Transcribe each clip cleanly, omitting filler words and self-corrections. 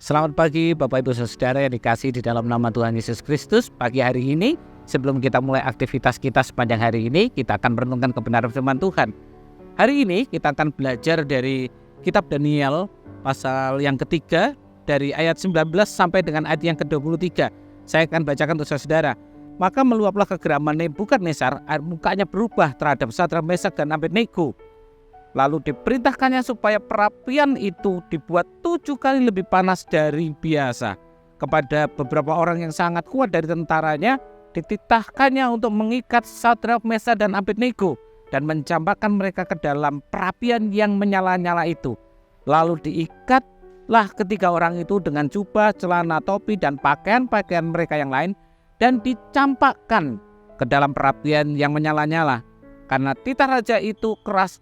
Selamat pagi Bapak Ibu Saudara yang dikasihi di dalam nama Tuhan Yesus Kristus. Pagi hari ini, sebelum kita mulai aktivitas kita sepanjang hari ini, kita akan merenungkan kebenaran firman Tuhan. Hari ini kita akan belajar dari kitab Daniel pasal yang ketiga dari ayat 19 sampai dengan ayat yang ke-23. Saya akan bacakan untuk saudara. Maka meluaplah kegeraman Nebukadnezar, air mukanya berubah terhadap Sadrak, Mesak, dan Abednego. Lalu diperintahkannya supaya perapian itu dibuat 7 kali lebih panas dari biasa. Kepada beberapa orang yang sangat kuat dari tentaranya, dititahkannya untuk mengikat Sadrak, Mesak, dan Abednego dan mencampakkan mereka ke dalam perapian yang menyala-nyala itu. Lalu diikatlah ketiga orang itu dengan jubah, celana, topi, dan pakaian-pakaian mereka yang lain, dan dicampakkan ke dalam perapian yang menyala-nyala. Karena titah raja itu keras,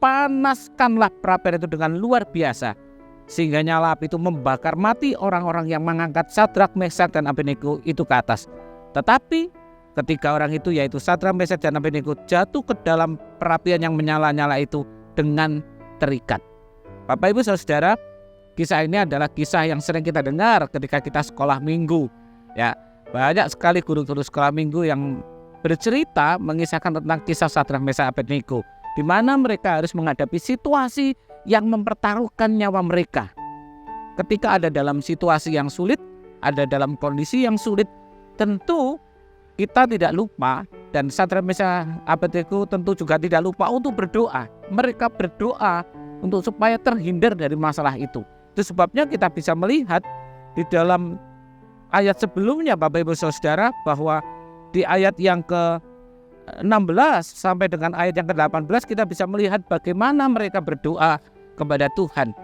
panaskanlah perapian itu dengan luar biasa, sehingga nyala api itu membakar mati orang-orang yang mengangkat Sadrak, Mesak, dan Abednego itu ke atas. Tetapi ketiga orang itu, yaitu Sadrak, Mesak, dan Abednego, jatuh ke dalam perapian yang menyala-nyala itu dengan terikat. Bapak Ibu Saudara, kisah ini adalah kisah yang sering kita dengar ketika kita sekolah minggu. Ya, banyak sekali guru-guru sekolah minggu yang bercerita mengisahkan tentang kisah Sadrak, Mesak, Abednego, di mana mereka harus menghadapi situasi yang mempertaruhkan nyawa mereka. Ketika ada dalam situasi yang sulit, ada dalam kondisi yang sulit, tentu kita tidak lupa, dan Sadrak, Mesak, Abednego tentu juga tidak lupa untuk berdoa. Mereka berdoa untuk supaya terhindar dari masalah itu. Itu sebabnya kita bisa melihat di dalam ayat sebelumnya, Bapak Ibu Saudara, bahwa di ayat yang ke-16 sampai dengan ayat yang ke-18 kita bisa melihat bagaimana mereka berdoa kepada Tuhan.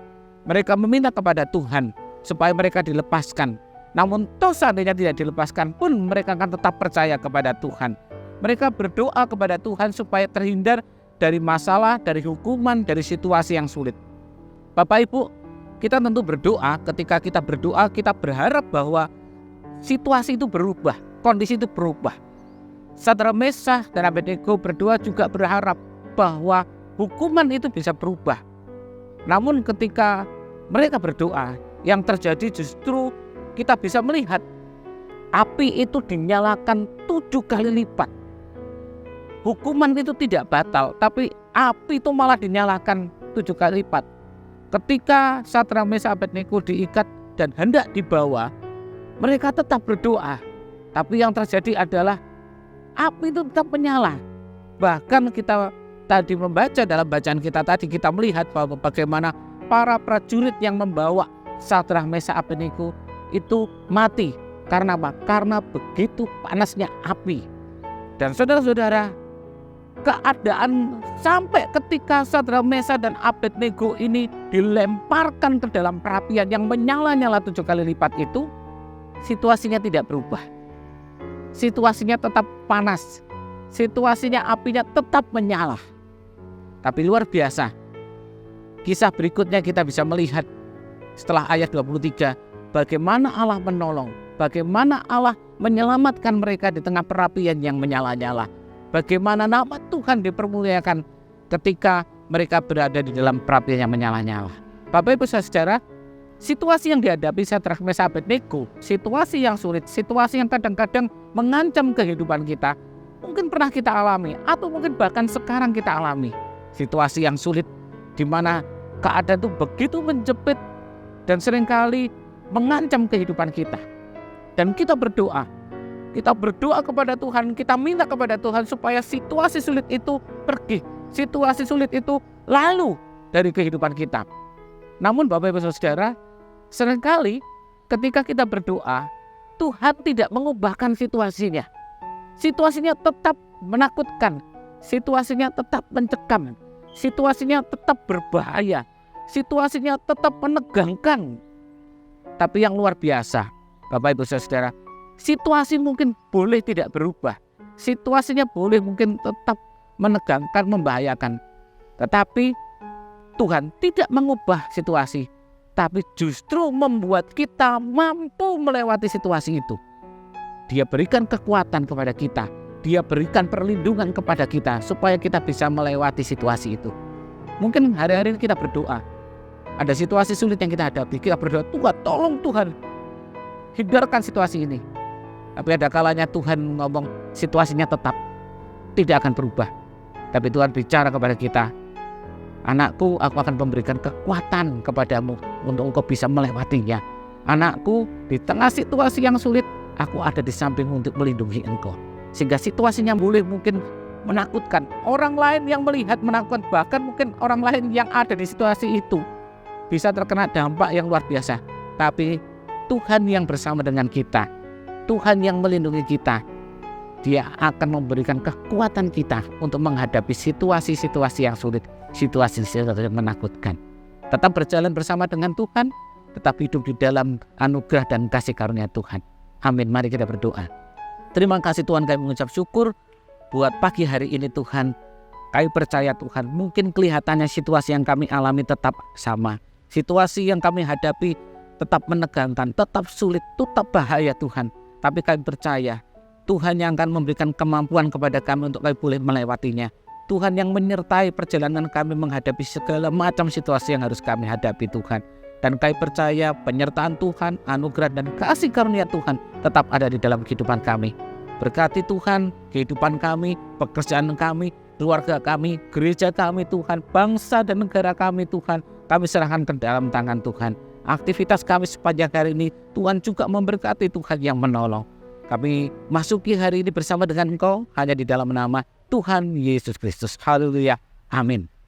Mereka meminta kepada Tuhan supaya mereka dilepaskan. Namun toh seandainya tidak dilepaskan pun mereka akan tetap percaya kepada Tuhan. Mereka berdoa kepada Tuhan supaya terhindar dari masalah, dari hukuman, dari situasi yang sulit. Bapak Ibu, kita tentu berdoa. Ketika kita berdoa, kita berharap bahwa situasi itu berubah, kondisi itu berubah. Sadrak, Mesak, dan Abednego berdoa juga berharap bahwa hukuman itu bisa berubah. Namun ketika mereka berdoa, yang terjadi justru kita bisa melihat api itu dinyalakan 7 kali lipat. Hukuman itu tidak batal, tapi api itu malah dinyalakan 7 kali lipat. Ketika Sadrak, Mesak, Abednego diikat dan hendak dibawa, mereka tetap berdoa. Tapi yang terjadi adalah api itu tetap menyala. Bahkan kita tadi membaca dalam bacaan kita tadi, kita melihat bahwa bagaimana para prajurit yang membawa Sadrak, Mesak, Abednego itu mati. Karena apa? Karena begitu panasnya api. Dan saudara-saudara, keadaan sampai ketika Sadrak, Mesak, dan Abednego ini dilemparkan ke dalam perapian yang menyala-nyala 7 kali lipat itu, situasinya tidak berubah. Situasinya tetap panas, situasinya apinya tetap menyala. Tapi luar biasa, kisah berikutnya kita bisa melihat setelah ayat 23, bagaimana Allah menolong, bagaimana Allah menyelamatkan mereka di tengah perapian yang menyala-nyala. Bagaimana nama Tuhan dipermuliakan ketika mereka berada di dalam perapian yang menyala-nyala. Bapak Ibu Saudara, situasi yang dihadapi Sadrak, Mesak, Abednego, situasi yang sulit, situasi yang kadang-kadang mengancam kehidupan kita, mungkin pernah kita alami atau mungkin bahkan sekarang kita alami. Situasi yang sulit di mana keadaan itu begitu menjepit dan seringkali mengancam kehidupan kita. Dan kita berdoa kepada Tuhan, kita minta kepada Tuhan supaya situasi sulit itu pergi, situasi sulit itu lalu dari kehidupan kita. Namun Bapak Ibu Saudara, seringkali ketika kita berdoa, Tuhan tidak mengubahkan situasinya. Situasinya tetap menakutkan, situasinya tetap mencekam, situasinya tetap berbahaya, situasinya tetap menegangkan. Tapi yang luar biasa, Bapak Ibu Saudara, situasi mungkin boleh tidak berubah, situasinya boleh mungkin tetap menegangkan, membahayakan. Tetapi Tuhan tidak mengubah situasi, tapi justru membuat kita mampu melewati situasi itu. Dia berikan kekuatan kepada kita, Dia berikan perlindungan kepada kita supaya kita bisa melewati situasi itu. Mungkin hari-hari ini kita berdoa, Ada situasi sulit yang kita hadapi, kita berdoa, Tuhan tolong Tuhan, hindarkan situasi ini. Tapi ada kalanya Tuhan ngomong situasinya tetap tidak akan berubah. Tapi Tuhan bicara kepada kita, anakku, aku akan memberikan kekuatan kepadamu untuk engkau bisa melewatinya. Anakku, di tengah situasi yang sulit, aku ada di sampingmu untuk melindungi engkau. Sehingga situasinya boleh mungkin menakutkan, orang lain yang melihat menakutkan, bahkan mungkin orang lain yang ada di situasi itu bisa terkena dampak yang luar biasa. Tapi Tuhan yang bersama dengan kita, Tuhan yang melindungi kita, Dia akan memberikan kekuatan kita untuk menghadapi situasi-situasi yang sulit, situasi-situasi yang menakutkan. Tetap berjalan bersama dengan Tuhan, tetap hidup di dalam anugerah dan kasih karunia Tuhan. Amin. Mari kita berdoa. Terima kasih Tuhan, kami mengucap syukur buat pagi hari ini Tuhan. Kami percaya Tuhan, mungkin kelihatannya situasi yang kami alami tetap sama. Situasi yang kami hadapi tetap menegangkan, tetap sulit, tetap bahaya Tuhan. Tapi kami percaya Tuhan yang akan memberikan kemampuan kepada kami untuk kami boleh melewatinya. Tuhan yang menyertai perjalanan kami menghadapi segala macam situasi yang harus kami hadapi Tuhan. Dan kami percaya penyertaan Tuhan, anugerah dan kasih karunia Tuhan tetap ada di dalam kehidupan kami. Berkati Tuhan kehidupan kami, pekerjaan kami, keluarga kami, gereja kami Tuhan, bangsa dan negara kami Tuhan. Kami serahkan ke dalam tangan Tuhan. Aktivitas kami sepanjang hari ini Tuhan juga memberkati, Tuhan yang menolong. Kami masuki hari ini bersama dengan Engkau hanya di dalam nama Tuhan Yesus Kristus. Haleluya. Amin.